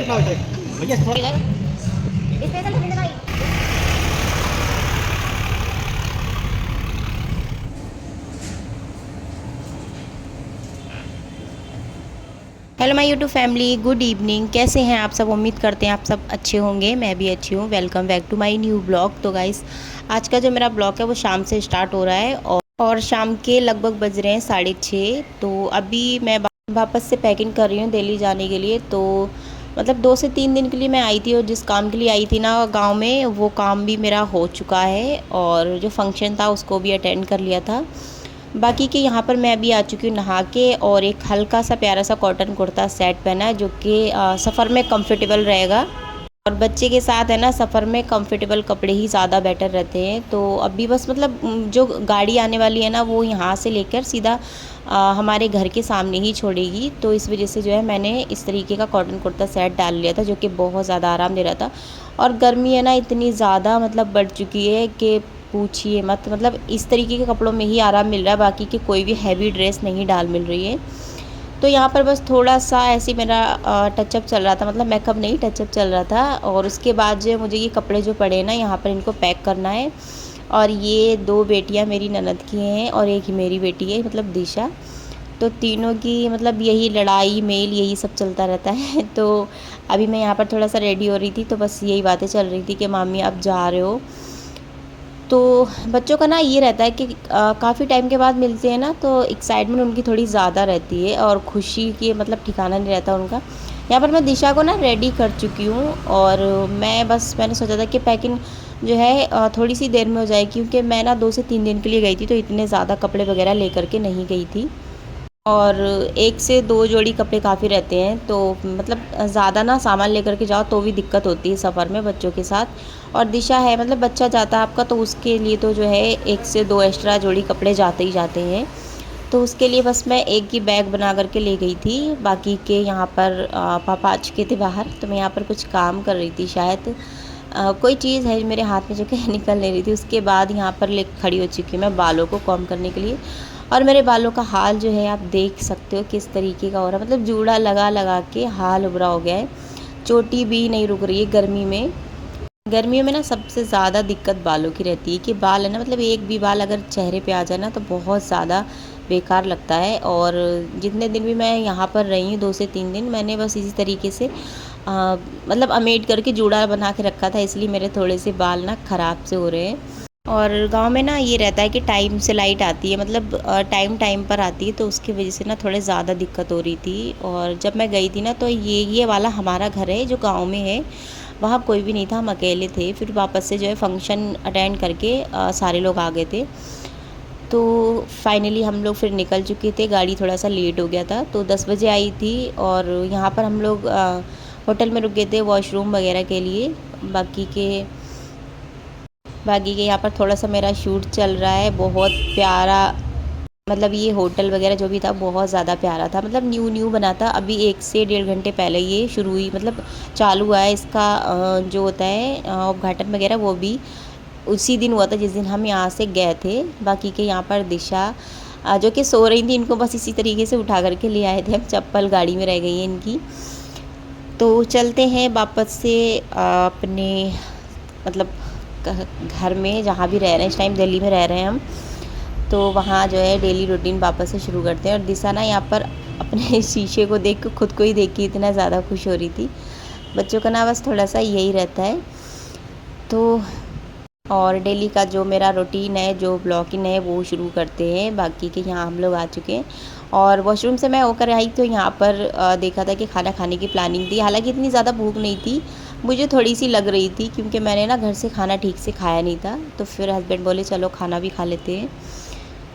Hello my YouTube family, good evening. कैसे हैं आप सब? उम्मीद करते हैं आप सब अच्छे होंगे। मैं भी अच्छी हूँ। Welcome back to my new blog. तो गाइस, आज का जो मेरा ब्लॉग है वो शाम से स्टार्ट हो रहा है और शाम के लगभग बज रहे हैं 6:30। तो अभी मैं वापस से पैकिंग कर रही हूँ दिल्ली जाने के लिए। तो मतलब 2 से 3 दिन के लिए मैं आई थी और जिस काम के लिए आई थी ना गाँव में, वो काम भी मेरा हो चुका है और जो फंक्शन था उसको भी अटेंड कर लिया था। बाकी के यहाँ पर मैं अभी आ चुकी हूँ नहा के, और एक हल्का सा प्यारा सा कॉटन कुर्ता सेट पहना है जो कि सफ़र में कंफर्टेबल रहेगा। और बच्चे के साथ है ना, सफ़र में कंफर्टेबल कपड़े ही ज़्यादा बेटर रहते हैं। तो अभी बस मतलब जो गाड़ी आने वाली है ना वो यहाँ से लेकर सीधा हमारे घर के सामने ही छोड़ेगी। तो इस वजह से जो है मैंने इस तरीके का कॉटन कुर्ता सेट डाल लिया था जो कि बहुत ज़्यादा आराम दे रहा था। और गर्मी है ना इतनी ज़्यादा मतलब बढ़ चुकी है कि पूछिए मत। मतलब इस तरीके के कपड़ों में ही आराम मिल रहा है, बाकी की कोई भी हैवी ड्रेस नहीं डाल मिल रही है। तो यहाँ पर बस थोड़ा सा ऐसे मेरा टचअप चल रहा था, मतलब मेकअप नहीं टचअप चल रहा था। और उसके बाद जो मुझे ये कपड़े जो पड़े हैं ना यहाँ पर इनको पैक करना है। और ये 2 बेटियाँ मेरी ननद की हैं और एक ही मेरी बेटी है, मतलब दिशा। तो तीनों की मतलब यही लड़ाई मेल यही सब चलता रहता है। तो अभी मैं यहाँ पर थोड़ा सा रेडी हो रही थी तो बस यही बातें चल रही थी कि मामी आप जा रहे हो। तो बच्चों का ना ये रहता है कि काफ़ी टाइम के बाद मिलते हैं ना तो एक्साइटमेंट उनकी थोड़ी ज़्यादा रहती है और खुशी की मतलब ठिकाना नहीं रहता उनका। यहाँ पर मैं दिशा को ना रेडी कर चुकी हूँ और मैंने सोचा था कि पैकिंग जो है थोड़ी सी देर में हो जाए, क्योंकि मैं ना 2 से 3 दिन के लिए गई थी तो इतने ज़्यादा कपड़े वगैरह लेकर के नहीं गई थी। और 1 से 2 जोड़ी कपड़े काफ़ी रहते हैं, तो मतलब ज़्यादा ना सामान लेकर के जाओ तो भी दिक्कत होती है सफ़र में बच्चों के साथ। और दिशा है मतलब बच्चा जाता है आपका, तो उसके लिए तो जो है 1 से 2 एक्स्ट्रा जोड़ी कपड़े जाते ही जाते हैं। तो उसके लिए बस मैं एक ही बैग बना करके ले गई थी। बाकी के यहाँ पर पापा आ चुके थे बाहर, तो मैं यहाँ पर कुछ काम कर रही थी शायद। कोई चीज़ है मेरे हाथ में जो कि निकल नहीं रही थी। उसके बाद यहाँ पर ले खड़ी हो चुकी हूँ मैं बालों को कॉम्ब करने के लिए। और मेरे बालों का हाल जो है आप देख सकते हो किस तरीके का हो रहा है, मतलब जूड़ा लगा लगा के हाल उभरा हो गया है। चोटी भी नहीं रुक रही है गर्मी में। गर्मियों में ना सबसे ज़्यादा दिक्कत बालों की रहती है कि बाल है ना, मतलब एक भी बाल अगर चेहरे पे आ जाए ना तो बहुत ज़्यादा बेकार लगता है। और जितने दिन भी मैं यहाँ पर रही हूँ 2 से 3 दिन, मैंने बस इसी तरीके से मतलब अमेट करके जूड़ा बना के रखा था, इसलिए मेरे थोड़े से बाल ना ख़राब से हो रहे हैं। और गांव में ना ये रहता है कि टाइम से लाइट आती है, मतलब टाइम टाइम पर आती है, तो उसकी वजह से ना थोड़े ज़्यादा दिक्कत हो रही थी। और जब मैं गई थी ना तो ये वाला हमारा घर है जो गांव में है, वहाँ कोई भी नहीं था, हम अकेले थे। फिर वापस से जो है फंक्शन अटेंड करके सारे लोग आ गए थे। तो फाइनली हम लोग फिर निकल चुके थे, गाड़ी थोड़ा सा लेट हो गया था तो 10 बजे आई थी। और यहाँ पर हम लोग होटल में रुक गए थे वॉशरूम वगैरह के लिए। बाकी के यहाँ पर थोड़ा सा मेरा शूट चल रहा है, बहुत प्यारा। मतलब ये होटल वगैरह जो भी था बहुत ज़्यादा प्यारा था, मतलब न्यू न्यू बना था। अभी 1 से 1.5 घंटे पहले ये शुरू हुई, मतलब चालू हुआ है इसका जो होता है उद्घाटन वगैरह, वो भी उसी दिन हुआ था जिस दिन हम यहाँ से गए थे। बाकी के यहाँ पर दिशा जो कि सो रही थी, इनको बस इसी तरीके से उठा करके ले आए थे हम। चप्पल गाड़ी में रह गई है इनकी। तो चलते हैं वापस से अपने मतलब घर में, जहाँ भी रह रहे हैं इस टाइम दिल्ली में रह रहे हैं हम। तो वहाँ जो है डेली रूटीन वापस से शुरू करते हैं। और दिशा ना यहाँ पर अपने शीशे को देख कर खुद को ही देख के इतना ज़्यादा खुश हो रही थी। बच्चों का ना बस थोड़ा सा यही रहता है। तो और डेली का जो मेरा रूटीन है, जो ब्लॉगिंग है, वो शुरू करते हैं। बाकी के यहाँ हम लोग आ चुके हैं और वॉशरूम से मैं होकर आई तो यहाँ पर देखा था कि खाना खाने की प्लानिंग थी। हालांकि इतनी ज़्यादा भूख नहीं थी, मुझे थोड़ी सी लग रही थी क्योंकि मैंने ना घर से खाना ठीक से खाया नहीं था। तो फिर हस्बैंड बोले चलो खाना भी खा लेते हैं।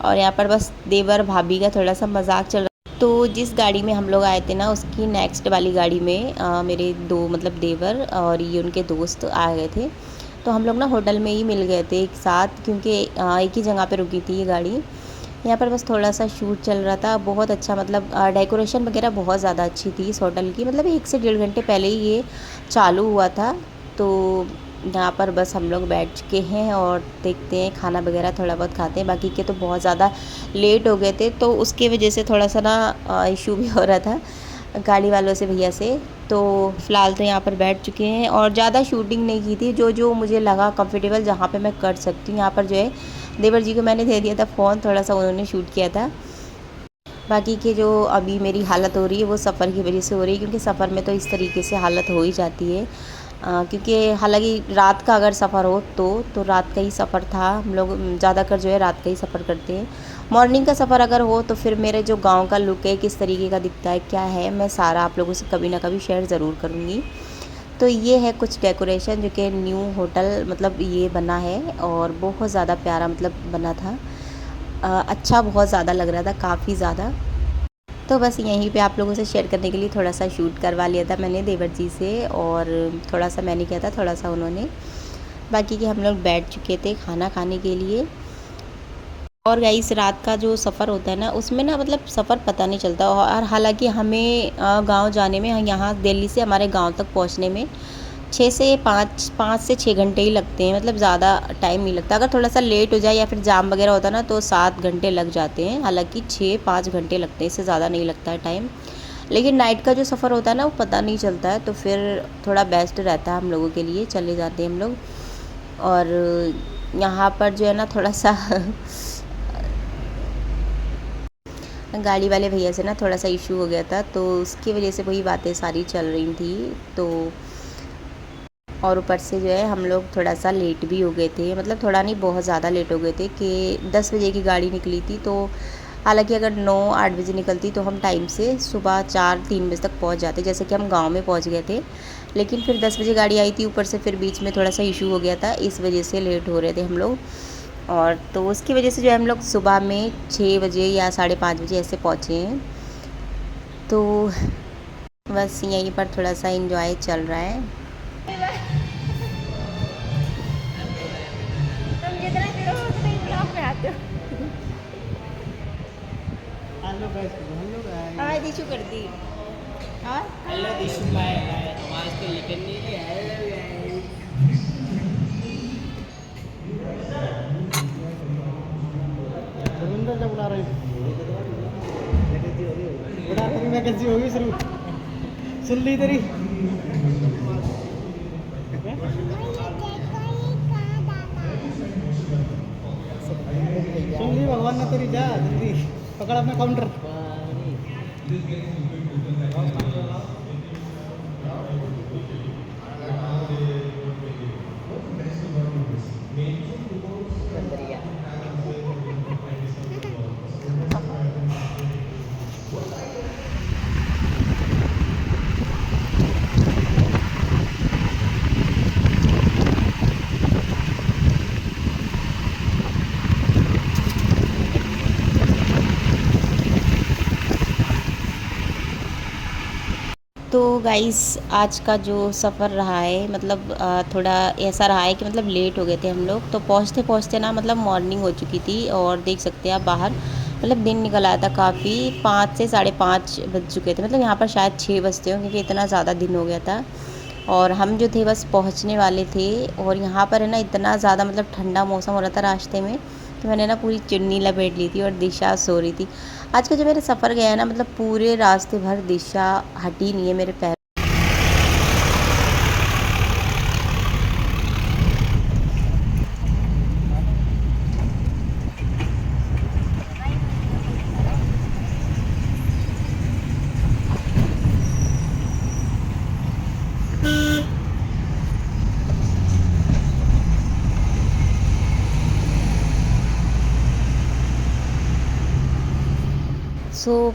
और यहाँ पर बस देवर भाभी का थोड़ा सा मजाक चल रहा। तो जिस गाड़ी में हम लोग आए थे ना उसकी नेक्स्ट वाली गाड़ी में मेरे 2 मतलब देवर और ये उनके दोस्त आ गए थे। तो हम लोग ना होटल में ही मिल गए थे एक साथ, क्योंकि एक ही जगह पे रुकी थी ये गाड़ी। यहाँ पर बस थोड़ा सा शूट चल रहा था, बहुत अच्छा, मतलब डेकोरेशन वगैरह बहुत ज़्यादा अच्छी थी इस होटल की। मतलब 1 से 1.5 घंटे पहले ही ये चालू हुआ था। तो यहाँ पर बस हम लोग बैठ चुके हैं और देखते हैं खाना वगैरह थोड़ा बहुत खाते हैं। बाकी के तो बहुत ज़्यादा लेट हो गए थे तो उसकी वजह से थोड़ा सा ना इशू भी हो रहा था। गाड़ी वालों से, भैया से। तो फ़िलहाल तो यहाँ पर बैठ चुके हैं और ज़्यादा शूटिंग नहीं की थी, जो जो मुझे लगा कंफर्टेबल जहाँ पे मैं कर सकती हूँ। यहाँ पर जो है देवर जी को मैंने दे दिया था फ़ोन, थोड़ा सा उन्होंने शूट किया था। बाकी के जो अभी मेरी हालत हो रही है वो सफ़र की वजह से हो रही है, क्योंकि सफ़र में तो इस तरीके से हालत हो ही जाती है। क्योंकि हालांकि रात का अगर सफ़र हो तो रात का ही सफ़र था। हम लोग ज़्यादातर जो है रात का ही सफ़र करते हैं। मॉर्निंग का सफ़र अगर हो तो फिर मेरे जो गांव का लुक है किस तरीके का दिखता है, क्या है, मैं सारा आप लोगों से कभी ना कभी शेयर ज़रूर करूँगी। तो ये है कुछ डेकोरेशन जो कि न्यू होटल मतलब ये बना है, और बहुत ज़्यादा प्यारा मतलब बना था। अच्छा बहुत ज़्यादा लग रहा था, काफ़ी ज़्यादा। तो बस यहीं पे आप लोगों से शेयर करने के लिए थोड़ा सा शूट करवा लिया था मैंने देवर जी से, और थोड़ा सा मैंने किया था, थोड़ा सा उन्होंने। बाकी के हम लोग बैठ चुके थे खाना खाने के लिए। और गाइस रात का जो सफ़र होता है ना, उसमें ना मतलब सफ़र पता नहीं चलता। और हालांकि हमें गांव जाने में, यहाँ दिल्ली से हमारे गांव तक पहुंचने में 5 से 6 घंटे ही लगते हैं, मतलब ज़्यादा टाइम नहीं लगता। अगर थोड़ा सा लेट हो जाए या फिर जाम वगैरह होता ना तो 7 घंटे लग जाते हैं। हालांकि 6-5 घंटे लगते हैं, इससे ज़्यादा नहीं लगता है टाइम। लेकिन नाइट का जो सफ़र होता है ना वो पता नहीं चलता है, तो फिर थोड़ा बेस्ट रहता है हम लोगों के लिए, चले जाते हैं हम लोग। और यहाँ पर जो है ना थोड़ा सा गाड़ी वाले भैया से ना थोड़ा सा इशू हो गया था, तो उसकी वजह से वही बातें सारी चल रही थी। तो और ऊपर से जो है हम लोग थोड़ा सा लेट भी हो गए थे, मतलब थोड़ा नहीं बहुत ज़्यादा लेट हो गए थे कि 10 बजे की गाड़ी निकली थी। तो हालांकि अगर 9-8 बजे निकलती तो हम टाइम से सुबह 4-3 बजे तक पहुंच जाते, जैसे कि हम गांव में पहुंच गए थे। लेकिन फिर 10 बजे गाड़ी आई थी, ऊपर से फिर बीच में थोड़ा सा इशू हो गया था, इस वजह से लेट हो रहे थे हम लोग। और तो उसकी वजह से जो है हम लोग सुबह में 6 बजे या 5:30 बजे ऐसे पहुँचे हैं। तो बस यहीं पर थोड़ा सा इंजॉय चल रहा है। तुम जितना हीरो हो उतना ही ब्लॉग में आते हो। Hello guys, hello guys. हाँ दिशु कर दी। हाँ हेलो दिशु भाई, आवाज तो ये करनी है। Hello guys. रविंद्र जब बुला रहे हैं, बता तेरी वैकेंसी होगी शुरू। सुन ली तेरी। सुन ली भगवान ने तेरी, जा जल्दी पकड़ अपना काउंटर। तो गाइस आज का जो सफ़र रहा है मतलब थोड़ा ऐसा रहा है कि मतलब लेट हो गए थे हम लोग। तो पहुँचते पहुँचते ना मतलब मॉर्निंग हो चुकी थी, और देख सकते हैं आप बाहर मतलब दिन निकल आया था काफ़ी। 5 से 5:30 बज चुके थे, मतलब यहाँ पर शायद 6 बजते हो, क्योंकि इतना ज़्यादा दिन हो गया था। और हम जो थे बस पहुँचने वाले थे। और यहाँ पर है ना इतना ज़्यादा मतलब ठंडा मौसम हो रहा था रास्ते में, कि मैंने ना पूरी चुन्नी लपेट ली थी और दिशा सो रही थी। आज का जो मेरा सफ़र गया है ना, मतलब पूरे रास्ते भर दिशा हटी नहीं है मेरे पैर।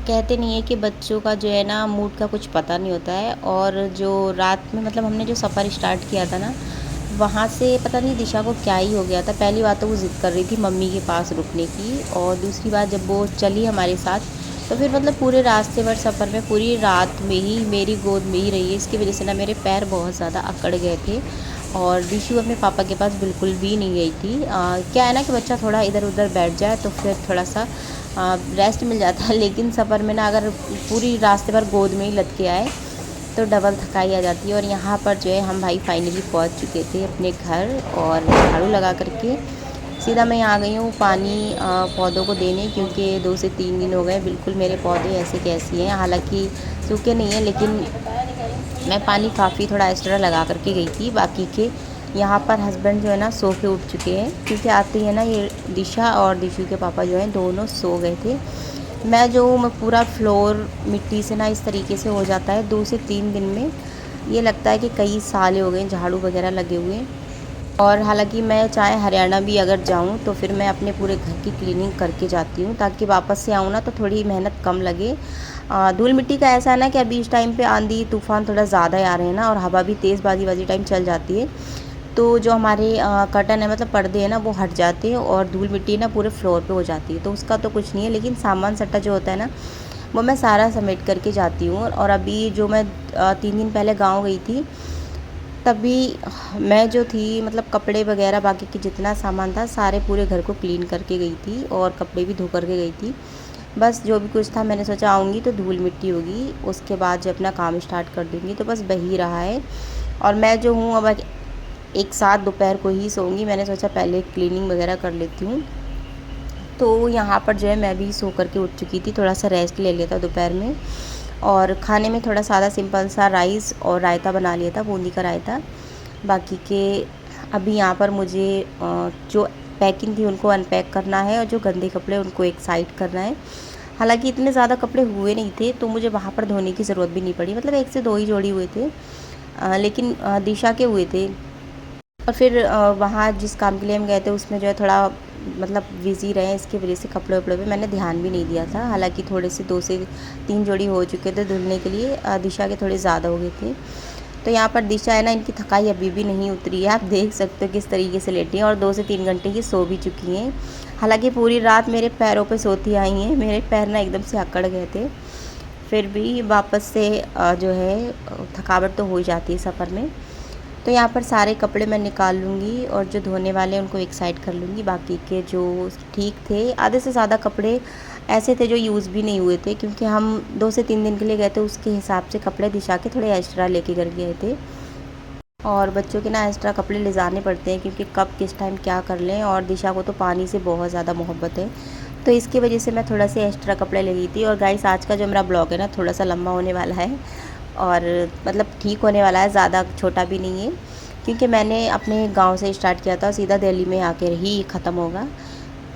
कहते नहीं है कि बच्चों का जो है ना मूड का कुछ पता नहीं होता है। और जो रात में मतलब हमने जो सफ़र स्टार्ट किया था ना, वहाँ से पता नहीं दिशा को क्या ही हो गया था। पहली बात तो वो ज़िद कर रही थी मम्मी के पास रुकने की, और दूसरी बात जब वो चली हमारे साथ तो फिर मतलब पूरे रास्ते भर सफ़र में पूरी रात में ही मेरी गोद में ही रही है। इसकी वजह से ना मेरे पैर बहुत ज़्यादा अकड़ गए थे। और दिशु अपने पापा के पास बिल्कुल भी नहीं गई थी। क्या है ना कि बच्चा थोड़ा इधर उधर बैठ जाए तो फिर थोड़ा सा रेस्ट मिल जाता है, लेकिन सफ़र में ना अगर पूरी रास्ते भर गोद में ही लटके आए तो डबल थकाई आ जाती है। और यहाँ पर जो है हम भाई फाइनली पहुँच चुके थे अपने घर, और झाड़ू लगा करके सीधा मैं यहाँ आ गई हूँ पानी पौधों को देने, क्योंकि 2 से 3 दिन हो गए बिल्कुल मेरे पौधे ऐसे कैसे हैं। हालांकि सूखे नहीं हैं, लेकिन मैं पानी काफ़ी थोड़ा एक्स्ट्रा लगा करके गई थी। बाकी के यहाँ पर हस्बैंड जो है ना सो के उठ चुके हैं, क्योंकि आते ही है ना ये दिशा और दिशु के पापा जो हैं दोनों सो गए थे। मैं पूरा फ्लोर मिट्टी से ना इस तरीके से हो जाता है 2 से 3 दिन में। ये लगता है कि कई साल हो गए झाड़ू वगैरह लगे हुए। और हालांकि मैं चाहे हरियाणा भी अगर जाऊं तो फिर मैं अपने पूरे घर की क्लीनिंग करके जाती हूं, ताकि वापस से आऊँ ना तो थोड़ी मेहनत कम लगे। धूल मिट्टी का ऐसा है ना कि अभी इस टाइम पे आंधी तूफ़ान थोड़ा ज़्यादा आ रहे हैं ना, और हवा भी तेज़ बाजी बाजी टाइम चल जाती है। तो जो हमारे कर्टन है मतलब पर्दे हैं ना वो हट जाते हैं, और धूल मिट्टी ना पूरे फ्लोर पे हो जाती है। तो उसका तो कुछ नहीं है, लेकिन सामान सट्टा जो होता है ना वो मैं सारा समेट करके जाती हूँ। और अभी जो मैं 3 दिन पहले गाँव गई थी, तभी मैं जो थी मतलब कपड़े वगैरह बाकी की जितना सामान था सारे पूरे घर को क्लीन करके गई थी, और कपड़े भी धो करके गई थी। बस जो भी कुछ था मैंने सोचा आऊँगी तो धूल मिट्टी होगी, उसके बाद जो अपना काम स्टार्ट कर दूँगी। तो बस वही रहा है। और मैं जो हूँ अब एक साथ दोपहर को ही सोऊंगी। मैंने सोचा पहले क्लीनिंग वगैरह कर लेती हूँ। तो यहाँ पर जो है मैं भी सो करके उठ चुकी थी, थोड़ा सा रेस्ट ले लिया था दोपहर में। और खाने में थोड़ा सादा सिंपल सा राइस और रायता बना लिया था, बूंदी का रायता। बाकी के अभी यहाँ पर मुझे जो पैकिंग थी उनको अनपैक करना है, और जो गंदे कपड़े उनको एक साइड करना है। हालांकि इतने ज़्यादा कपड़े हुए नहीं थे तो मुझे वहाँ पर धोने की ज़रूरत भी नहीं पड़ी, मतलब 1 से 2 ही जोड़ी हुए थे। लेकिन दिशा के हुए थे। और फिर वहाँ जिस काम के लिए हम गए थे उसमें जो है थोड़ा मतलब बिज़ी रहे, इसकी वजह से कपड़े वपड़े पे मैंने ध्यान भी नहीं दिया था। हालांकि थोड़े से 2 से 3 जोड़ी हो चुके थे धुलने के लिए, दिशा के थोड़े ज़्यादा हो गए थे। तो यहाँ पर दिशा है ना, इनकी थकाई अभी भी नहीं उतरी है। आप देख सकते हो किस तरीके से लेटी हैं, और 2 से 3 घंटे की सो भी चुकी हैं। हालांकि पूरी रात मेरे पैरों पे सोती आई हैं, मेरे पैर ना एकदम से अकड़ गए थे। फिर भी वापस से जो है थकावट तो हो ही जाती है सफ़र में। तो यहाँ पर सारे कपड़े मैं निकाल लूँगी, और जो धोने वाले हैं उनको एक साइड कर लूँगी। बाकी के जो ठीक थे, आधे से ज़्यादा कपड़े ऐसे थे जो यूज़ भी नहीं हुए थे, क्योंकि हम 2 से 3 दिन के लिए गए थे, उसके हिसाब से कपड़े दिशा के थोड़े एक्स्ट्रा लेके घर गए थे। और बच्चों के ना एक्स्ट्रा कपड़े ले जाने पड़ते हैं, क्योंकि कब किस टाइम क्या कर लें। और दिशा को तो पानी से बहुत ज़्यादा मोहब्बत है, तो इसकी वजह से मैं थोड़ा से एक्स्ट्रा कपड़े ले ली थी। और गाइस आज का जो मेरा ब्लॉग है ना थोड़ा सा लंबा होने वाला है, और मतलब ठीक होने वाला है, ज़्यादा छोटा भी नहीं है, क्योंकि मैंने अपने गांव से स्टार्ट किया था, सीधा दिल्ली में आकर ही ख़त्म होगा।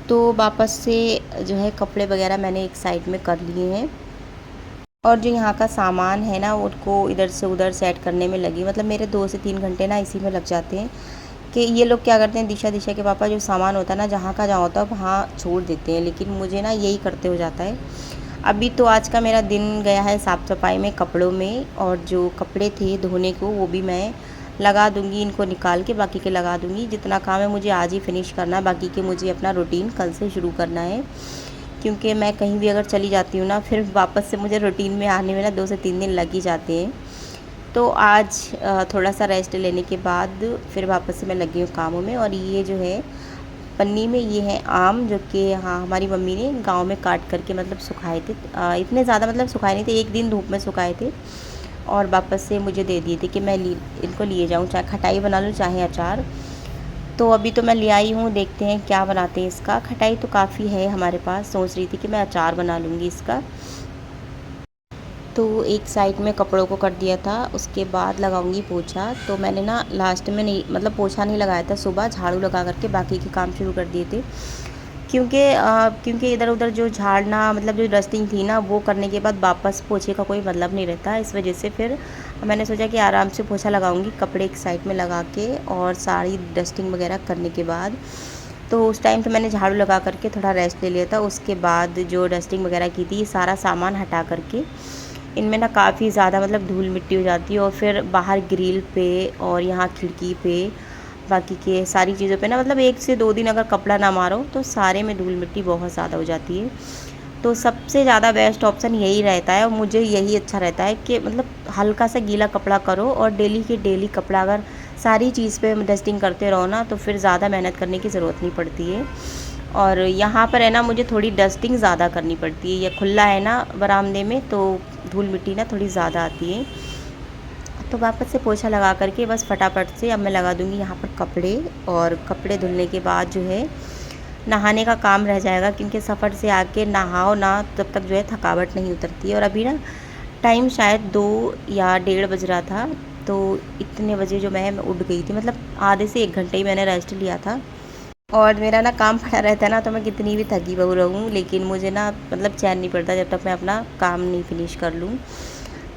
तो वापस से जो है कपड़े वगैरह मैंने एक साइड में कर लिए हैं, और जो यहाँ का सामान है ना उनको इधर से उधर सेट करने में लगी। मतलब मेरे 2 से 3 घंटे ना इसी में लग जाते हैं। कि ये लोग क्या करते हैं, दिशा के पापा जो सामान होता है ना जहाँ का जहाँ होता है वहाँ छोड़ देते हैं, लेकिन मुझे ना यही करते हो जाता है। अभी तो आज का मेरा दिन गया है साफ़ सफाई में, कपड़ों में, और जो कपड़े थे धोने को वो भी मैं लगा दूँगी, इनको निकाल के बाकी के लगा दूँगी। जितना काम है मुझे आज ही फिनिश करना है, बाकी के मुझे अपना रूटीन कल से शुरू करना है, क्योंकि मैं कहीं भी अगर चली जाती हूँ ना फिर वापस से मुझे रूटीन में आने में ना 2 से 3 दिन लग ही जाते हैं। तो आज थोड़ा सा रेस्ट लेने के बाद फिर वापस से मैं लगी हूँ कामों में। और ये जो है पन्नी में ये है आम, जो कि हाँ हमारी मम्मी ने गांव में काट करके मतलब सुखाए थे। इतने ज़्यादा मतलब सुखाए नहीं थे, 1 दिन धूप में सुखाए थे, और वापस से मुझे दे दिए थे कि मैं इनको लिए जाऊँ, चाहे खटाई बना लूँ चाहे अचार। तो अभी तो मैं ले आई हूँ, देखते हैं क्या बनाते हैं इसका। खटाई तो काफ़ी है हमारे पास, सोच रही थी कि मैं अचार बना लूँगी इसका। तो एक साइड में कपड़ों को कर दिया था, उसके बाद लगाऊंगी पोछा। तो मैंने ना लास्ट में नहीं मतलब पोछा नहीं लगाया था, सुबह झाड़ू लगा करके बाकी के काम शुरू कर दिए थे, क्योंकि इधर उधर जो झाड़ना मतलब जो डस्टिंग थी ना वो करने के बाद वापस पोछे का कोई मतलब नहीं रहता। इस वजह से फिर मैंने सोचा कि आराम से पोछा लगाऊंगी, कपड़े एक साइड में लगा के, और सारी डस्टिंग वगैरह करने के बाद। तो उस टाइम तो मैंने झाड़ू लगा करके थोड़ा रेस्ट ले लिया था। उसके बाद जो डस्टिंग वगैरह की थी सारा सामान हटा करके, इनमें ना काफ़ी ज़्यादा मतलब धूल मिट्टी हो जाती है, और फिर बाहर ग्रिल पे और यहाँ खिड़की पे बाकी के सारी चीज़ों पे ना मतलब 1 से 2 दिन अगर कपड़ा ना मारो तो सारे में धूल मिट्टी बहुत ज़्यादा हो जाती है। तो सबसे ज़्यादा बेस्ट ऑप्शन यही रहता है, और मुझे यही अच्छा रहता है कि मतलब हल्का सा गीला कपड़ा करो, और डेली के डेली कपड़ा अगर सारी चीज़ पे डस्टिंग करते रहो ना तो फिर ज़्यादा मेहनत करने की ज़रूरत नहीं पड़ती है। और यहाँ पर है ना मुझे थोड़ी डस्टिंग ज़्यादा करनी पड़ती है, यह खुला है ना बरामदे में, तो धूल मिट्टी ना थोड़ी ज़्यादा आती है। तो वापस से पोछा लगा करके बस फटाफट से अब मैं लगा दूँगी यहाँ पर कपड़े। और कपड़े धुलने के बाद जो है नहाने का काम रह जाएगा, क्योंकि सफ़र से आके नहाओ ना तब तक जो है थकावट नहीं उतरती है। और अभी ना टाइम शायद 2 या 1:30 बज रहा था, तो इतने बजे जो मैं उठ गई थी, मतलब आधे से 1 घंटे ही मैंने रेस्ट लिया था। और मेरा ना काम पड़ा रहता है ना, तो मैं कितनी भी थकी बहु रहूँ, लेकिन मुझे ना मतलब चैन नहीं पड़ता जब तक मैं अपना काम नहीं फिनिश कर लूँ।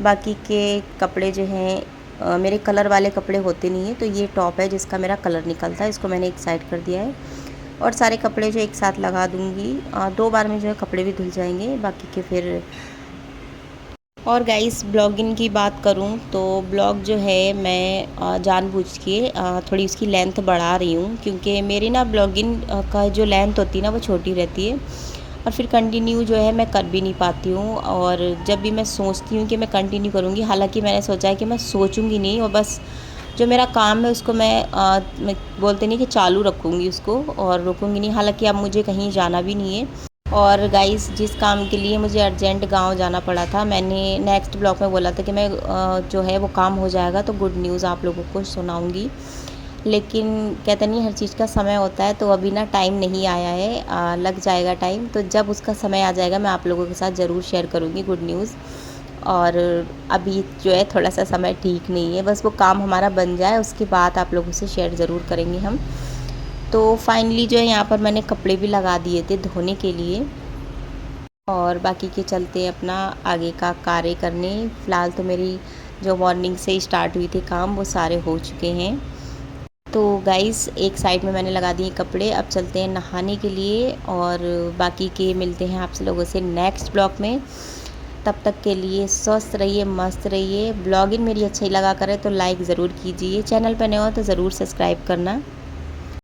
बाकी के कपड़े जो हैं मेरे कलर वाले कपड़े होते नहीं हैं, तो ये टॉप है जिसका मेरा कलर निकलता है, इसको मैंने एक साइड कर दिया है। और सारे कपड़े जो एक साथ लगा दूँगी, 2 बार में जो है कपड़े भी धुल जाएंगे बाकी के फिर। और गाइस ब्लॉगिंग की बात करूं तो ब्लॉग जो है मैं जानबूझ के थोड़ी उसकी लेंथ बढ़ा रही हूं, क्योंकि मेरी ना ब्लॉगिंग का जो लेंथ होती है ना वो छोटी रहती है, और फिर कंटिन्यू जो है मैं कर भी नहीं पाती हूं। और जब भी मैं सोचती हूं कि मैं कंटिन्यू करूंगी, हालांकि मैंने सोचा है कि मैं सोचूंगी नहीं और बस जो मेरा काम है उसको मैं बोलते नहीं कि चालू रखूँगी उसको और रुकूँगी नहीं। हालांकि अब मुझे कहीं जाना भी नहीं है। और गाइस जिस काम के लिए मुझे अर्जेंट गांव जाना पड़ा था, मैंने नेक्स्ट ब्लॉग में बोला था कि मैं जो है वो काम हो जाएगा तो गुड न्यूज़ आप लोगों को सुनाऊंगी। लेकिन कहते नहीं हर चीज़ का समय होता है, तो अभी ना टाइम नहीं आया है, लग जाएगा टाइम, तो जब उसका समय आ जाएगा मैं आप लोगों के साथ ज़रूर शेयर करूँगी गुड न्यूज़। और अभी जो है थोड़ा सा समय ठीक नहीं है, बस वो काम हमारा बन जाए उसके बाद आप लोगों से शेयर ज़रूर करेंगे हम। तो फाइनली जो है यहाँ पर मैंने कपड़े भी लगा दिए थे धोने के लिए, और बाकी के चलते अपना आगे का कार्य करने। फ़िलहाल तो मेरी जो मॉर्निंग से स्टार्ट हुई थी काम वो सारे हो चुके हैं। तो गाइस एक साइड में मैंने लगा दिए कपड़े, अब चलते हैं नहाने के लिए, और बाकी के मिलते हैं आपसे लोगों से नेक्स्ट ब्लॉग में। तब तक के लिए स्वस्थ रहिए, मस्त रहिए। ब्लॉगिंग मेरी अच्छी लगा करे तो लाइक ज़रूर कीजिए, चैनल पर नए हो तो ज़रूर सब्सक्राइब करना।